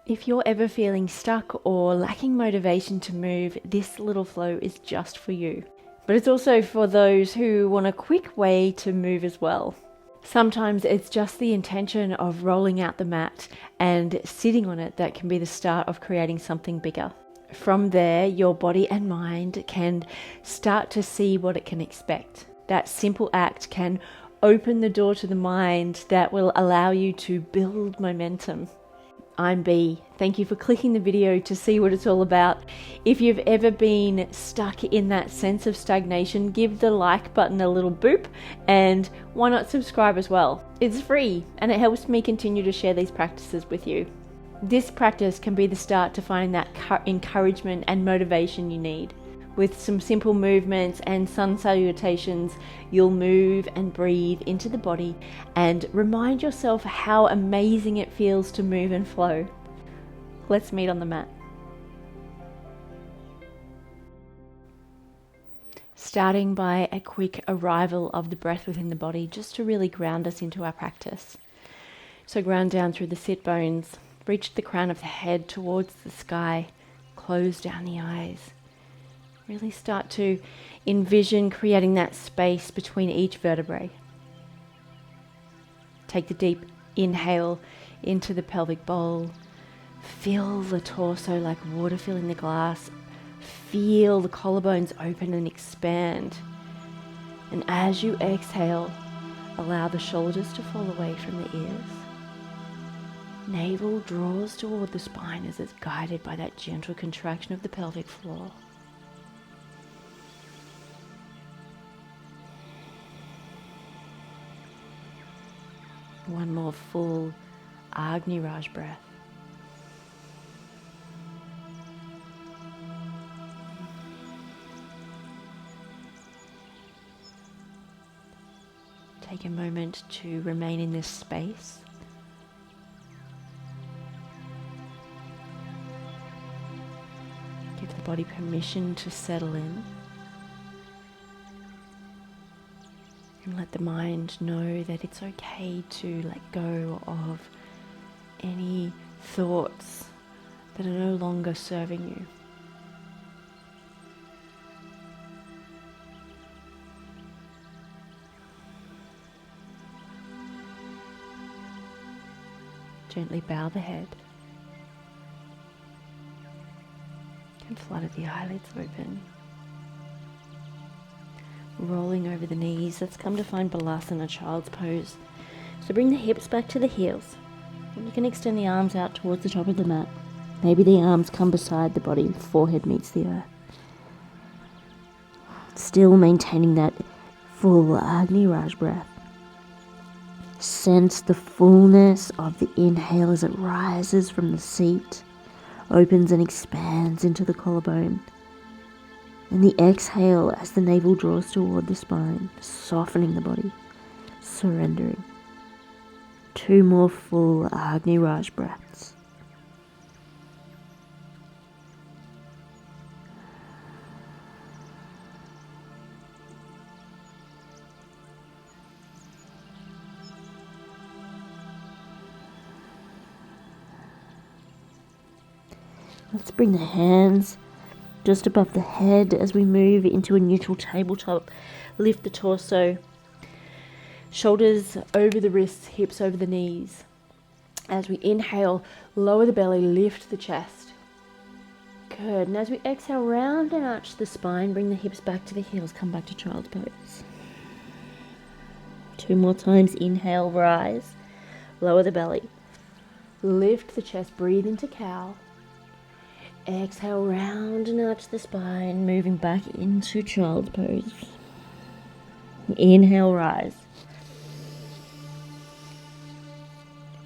If you're ever feeling stuck or lacking motivation to move, this little flow is just for you. But it's also for those who want a quick way to move as well. Sometimes it's just the intention of rolling out the mat and sitting on it that can be the start of creating something bigger. From there, your body and mind can start to see what it can expect. That simple act can open the door to the mind that will allow you to build momentum. I'm B. Thank you for clicking the video to see what it's all about. If you've ever been stuck in that sense of stagnation, give the like button a little boop, and why not subscribe as well? It's free and it helps me continue to share these practices with you. This practice can be the start to finding that encouragement and motivation you need. With some simple movements and sun salutations, you'll move and breathe into the body and remind yourself how amazing it feels to move and flow. Let's meet on the mat. Starting by a quick arrival of the breath within the body, just to really ground us into our practice. So ground down through the sit bones, reach the crown of the head towards the sky, close down the eyes. Really start to envision creating that space between each vertebrae. Take the deep inhale into the pelvic bowl. Feel the torso like water filling the glass. Feel the collarbones open and expand. And as you exhale, allow the shoulders to fall away from the ears. Navel draws toward the spine as it's guided by that gentle contraction of the pelvic floor. One more full Agni Raj breath. Take a moment to remain in this space. Give the body permission to settle in. And let the mind know that it's okay to let go of any thoughts that are no longer serving you. Gently bow the head and flutter the eyelids open. Rolling over the knees, let's come to find Balasana, child's pose. So bring the hips back to the heels. And you can extend the arms out towards the top of the mat. Maybe the arms come beside the body, forehead meets the earth. Still maintaining that full Agni Raj breath. Sense the fullness of the inhale as it rises from the seat, opens and expands into the collarbone. And the exhale as the navel draws toward the spine, softening the body, surrendering. 2 more full Agni Raj breaths. Let's bring the hands just above the head as we move into a neutral tabletop. Lift the torso, shoulders over the wrists, hips over the knees. As we inhale, lower the belly, lift the chest. Good. And as we exhale, round and arch the spine, bring the hips back to the heels, come back to child's pose. 2 more times. Inhale, rise, lower the belly, lift the chest, breathe into cow. Exhale, round and arch the spine, moving back into child's pose. Inhale, rise.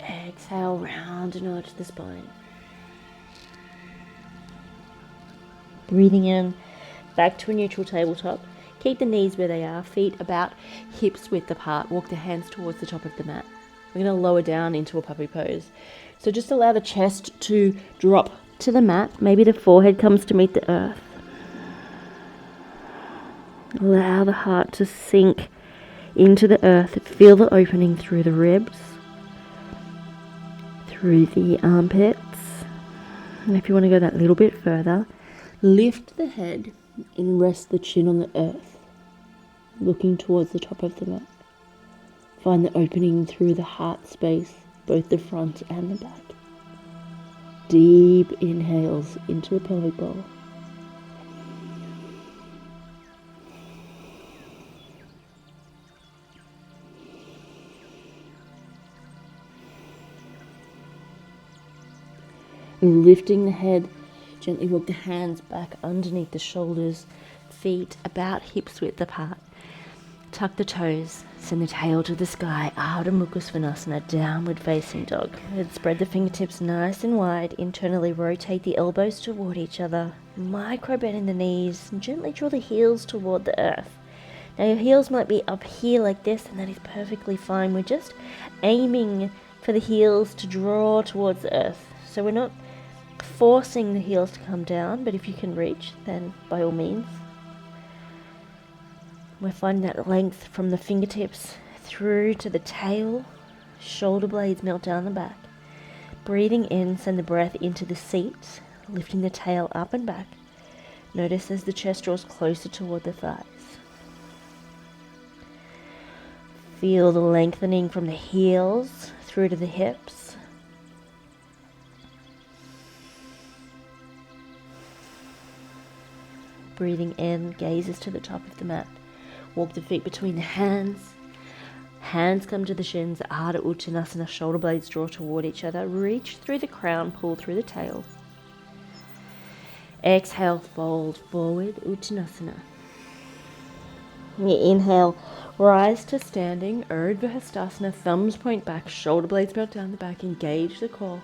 Exhale, round and arch the spine. Breathing in, back to a neutral tabletop. Keep the knees where they are, feet about hips width apart. Walk the hands towards the top of the mat. We're going to lower down into a puppy pose. So just allow the chest to drop to the mat. Maybe the forehead comes to meet the earth. Allow the heart to sink into the earth. Feel the opening through the ribs, through the armpits, And if you want to go that little bit further, lift the head and rest the chin on the earth, looking towards the top of the mat. Find the opening through the heart space, both the front and the back. Deep inhales into the pelvic bowl. Lifting the head, gently walk the hands back underneath the shoulders, feet about hips width apart. Tuck the toes, send the tail to the sky, Ardha Mukha Svanasana, downward facing dog. And spread the fingertips nice and wide, internally rotate the elbows toward each other, micro bend in the knees, and gently draw the heels toward the earth. Now your heels might be up here like this, and that is perfectly fine. We're just aiming for the heels to draw towards the earth. So we're not forcing the heels to come down, but if you can reach, then by all means. We're finding that length from the fingertips through to the tail. Shoulder blades melt down the back. Breathing in, send the breath into the seat, lifting the tail up and back. Notice as the chest draws closer toward the thighs. Feel the lengthening from the heels through to the hips. Breathing in, gazes to the top of the mat. Walk the feet between the hands. Hands come to the shins. Ardha Uttanasana. Shoulder blades draw toward each other. Reach through the crown. Pull through the tail. Exhale, fold forward. Uttanasana. Inhale, rise to standing. Urdhva Hastasana. Thumbs point back. Shoulder blades melt down the back. Engage the core.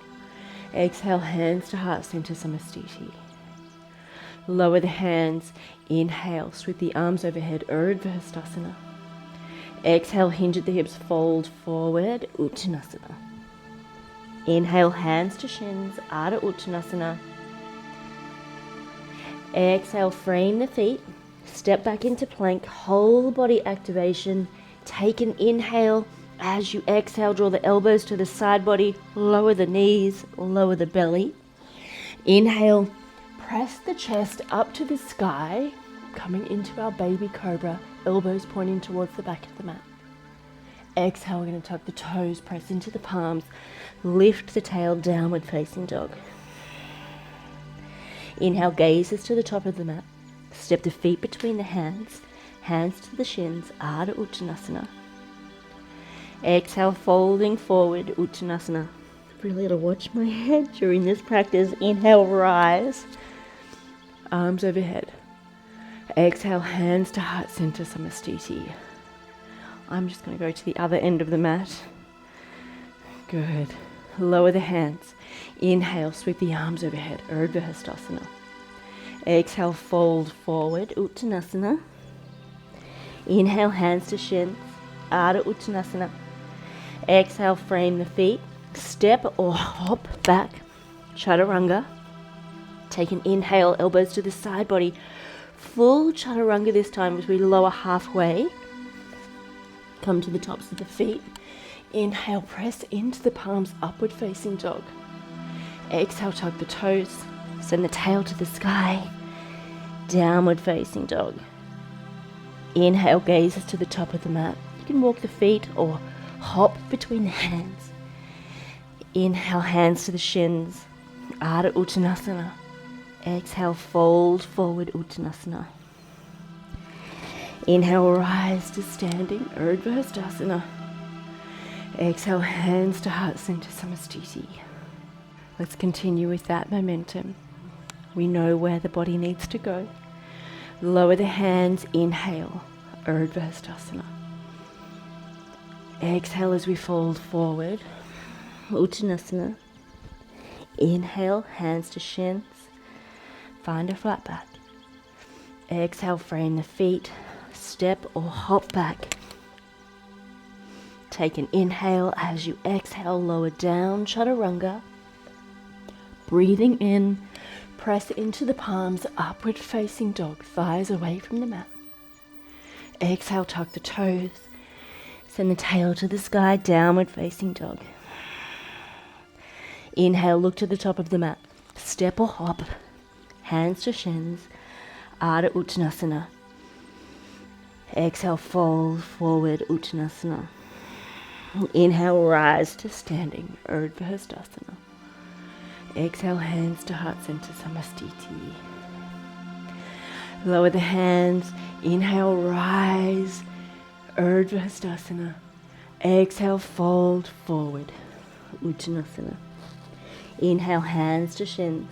Exhale, hands to heart center. Samastiti. Lower the hands. Inhale, sweep the arms overhead, Urdhva Hastasana. Exhale, hinge at the hips, fold forward, Uttanasana. Inhale, hands to shins, Ardha Uttanasana. Exhale, frame the feet, step back into plank, whole body activation. Take an inhale. As you exhale, draw the elbows to the side body, lower the knees, lower the belly. Inhale. Press the chest up to the sky, coming into our baby cobra, elbows pointing towards the back of the mat. Exhale, we're going to tuck the toes, press into the palms, lift the tail, downward facing dog. Inhale, gazes to the top of the mat. Step the feet between the hands, hands to the shins, Ardha Uttanasana. Exhale, folding forward, Uttanasana. Really to watch my head during this practice. Inhale, rise. Arms overhead. Exhale, hands to heart center, Samastiti. I'm just going to go to the other end of the mat. Good. Lower the hands. Inhale, sweep the arms overhead, Urdhva Hastasana. Exhale, fold forward, Uttanasana. Inhale, hands to shins, Ardha Uttanasana. Exhale, frame the feet, step or hop back, Chaturanga. Take an inhale, elbows to the side body. Full Chaturanga this time as we lower halfway. Come to the tops of the feet. Inhale, press into the palms, upward facing dog. Exhale, tuck the toes. Send the tail to the sky. Downward facing dog. Inhale, gazes to the top of the mat. You can walk the feet or hop between the hands. Inhale, hands to the shins. Ardha Uttanasana. Exhale, fold forward, Uttanasana. Inhale, rise to standing, Urdhva Hastasana. Exhale, hands to heart center, Samastiti. Let's continue with that momentum. We know where the body needs to go. Lower the hands, inhale, Urdhva Hastasana. Exhale as we fold forward, Uttanasana. Inhale, hands to shins. Find a flat back. Exhale, frame the feet, step or hop back. Take an inhale. As you exhale, lower down, Chaturanga. Breathing in, press into the palms, upward facing dog, thighs away from the mat. Exhale, tuck the toes. Send the tail to the sky, downward facing dog. Inhale, look to the top of the mat. step or hop, hands to shins, Ardha Uttanasana. Exhale, fold forward, Utanasana. Inhale, rise to standing, Urdhva Hastasana. Exhale, hands to heart center, Samastiti. Lower the hands, inhale, rise, Urdhva Hastasana. Exhale, fold forward, Uttanasana. Inhale, hands to shins,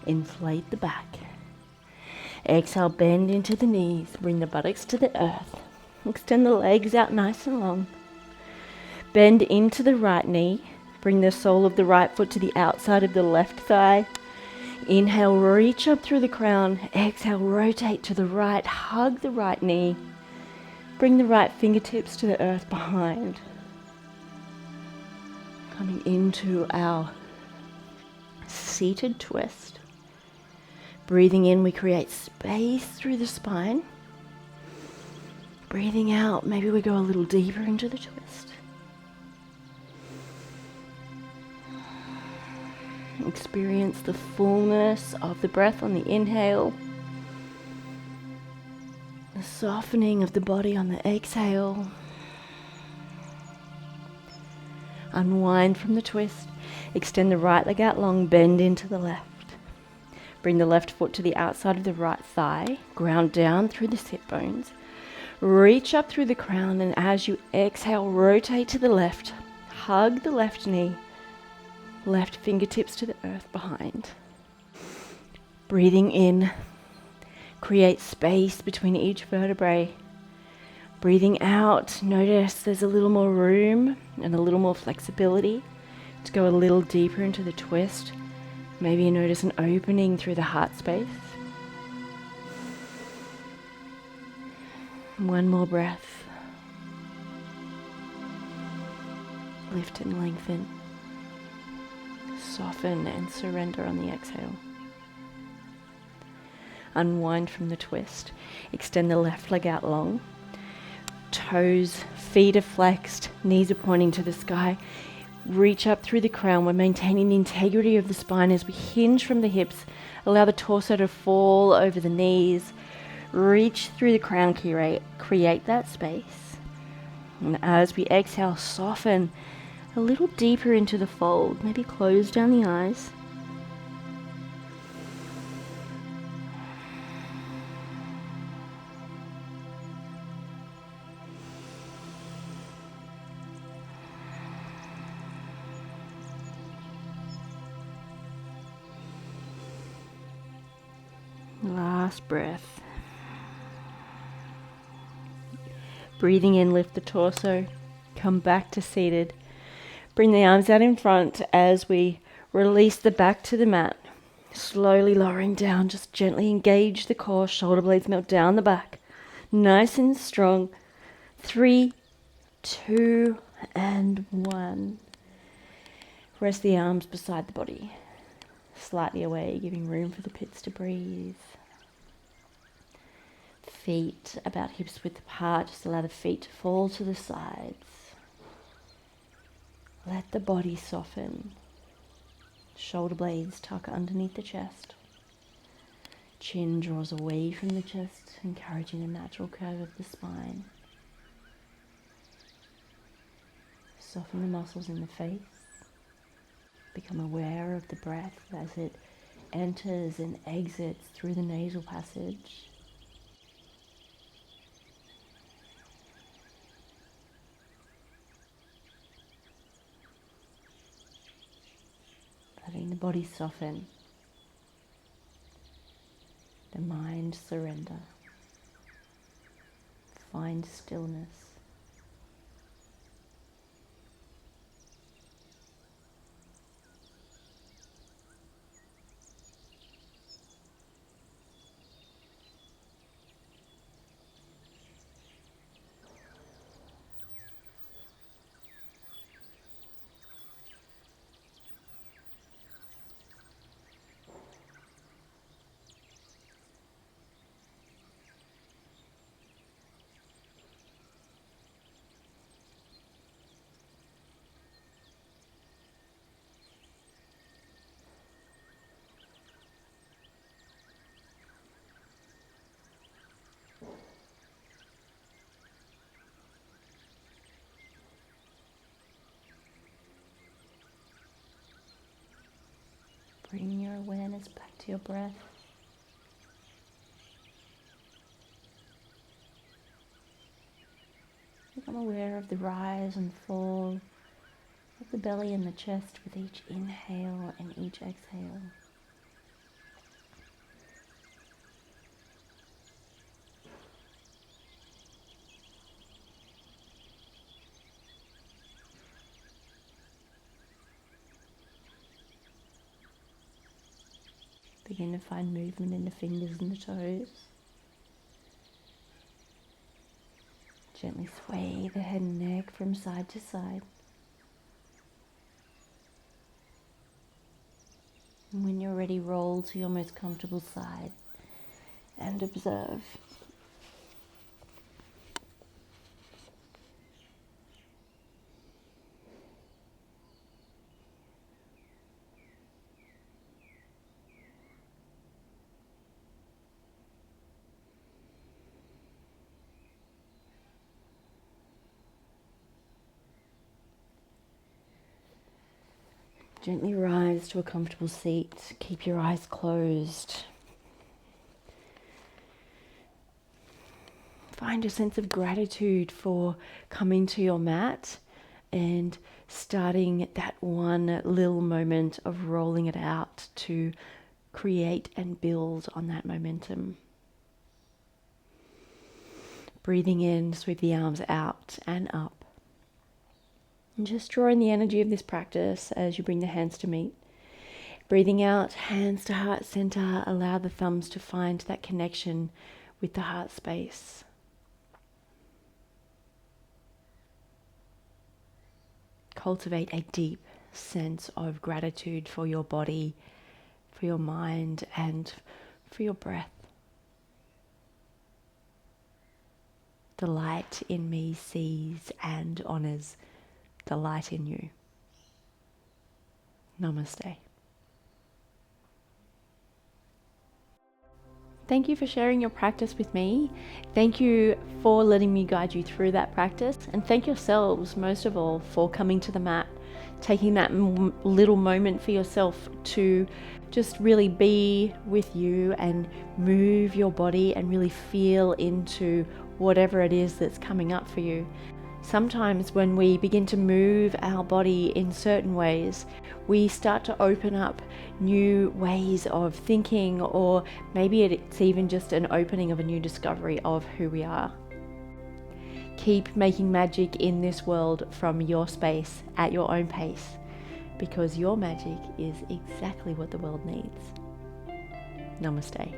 inflate the back. Exhale, bend into the knees, bring the buttocks to the earth. Extend the legs out nice and long. Bend into the right knee, bring the sole of the right foot to the outside of the left thigh. Inhale, reach up through the crown. Exhale, rotate to the right, hug the right knee. Bring the right fingertips to the earth behind. Coming into our seated twist. Breathing in, we create space through the spine. Breathing out, maybe we go a little deeper into the twist. Experience the fullness of the breath on the inhale. The softening of the body on the exhale. Unwind from the twist. Extend the right leg out long, bend into the left. Bring the left foot to the outside of the right thigh. Ground down through the sit bones. Reach up through the crown, and as you exhale, rotate to the left. Hug the left knee. Left fingertips to the earth behind. Breathing in. Create space between each vertebrae. Breathing out, notice there's a little more room and a little more flexibility to go a little deeper into the twist. Maybe you notice an opening through the heart space. One more breath. Lift and lengthen. Soften and surrender on the exhale. Unwind from the twist. Extend the left leg out long. Toes, feet are flexed, knees are pointing to the sky. Reach up through the crown. We're maintaining the integrity of the spine as we hinge from the hips. Allow the torso to fall over the knees. Reach through the crown, create that space. And as we exhale, soften a little deeper into the fold. Maybe close down the eyes. Last breath. Breathing in, lift the torso. Come back to seated. Bring the arms out in front as we release the back to the mat. Slowly lowering down, just gently engage the core. Shoulder blades melt down the back. Nice and strong. 3, 2, and 1. Rest the arms beside the body. Slightly away, giving room for the pits to breathe. Feet about hips width apart. Just allow the feet to fall to the sides. Let the body soften. Shoulder blades tuck underneath the chest. Chin draws away from the chest, encouraging a natural curve of the spine. Soften the muscles in the face. Become aware of the breath as it enters and exits through the nasal passage. Letting the body soften, the mind surrender, find stillness. Bring your awareness back to your breath. Become aware of the rise and fall of the belly and the chest with each inhale and each exhale. Begin to find movement in the fingers and the toes. Gently sway the head and neck from side to side. And when you're ready, roll to your most comfortable side and observe. Gently rise to a comfortable seat. Keep your eyes closed. Find a sense of gratitude for coming to your mat and starting that one little moment of rolling it out to create and build on that momentum. Breathing in, sweep the arms out and up. And just draw in the energy of this practice as you bring the hands to meet. Breathing out, hands to heart center, allow the thumbs to find that connection with the heart space. Cultivate a deep sense of gratitude for your body, for your mind, and for your breath. The light in me sees and honors the light in you. Namaste. Thank you for sharing your practice with me. Thank you for letting me guide you through that practice. And thank yourselves, most of all, for coming to the mat, taking that little moment for yourself to just really be with you and move your body and really feel into whatever it is that's coming up for you. Sometimes when we begin to move our body in certain ways, we start to open up new ways of thinking, or maybe it's even just an opening of a new discovery of who we are. Keep making magic in this world from your space at your own pace, because your magic is exactly what the world needs. Namaste.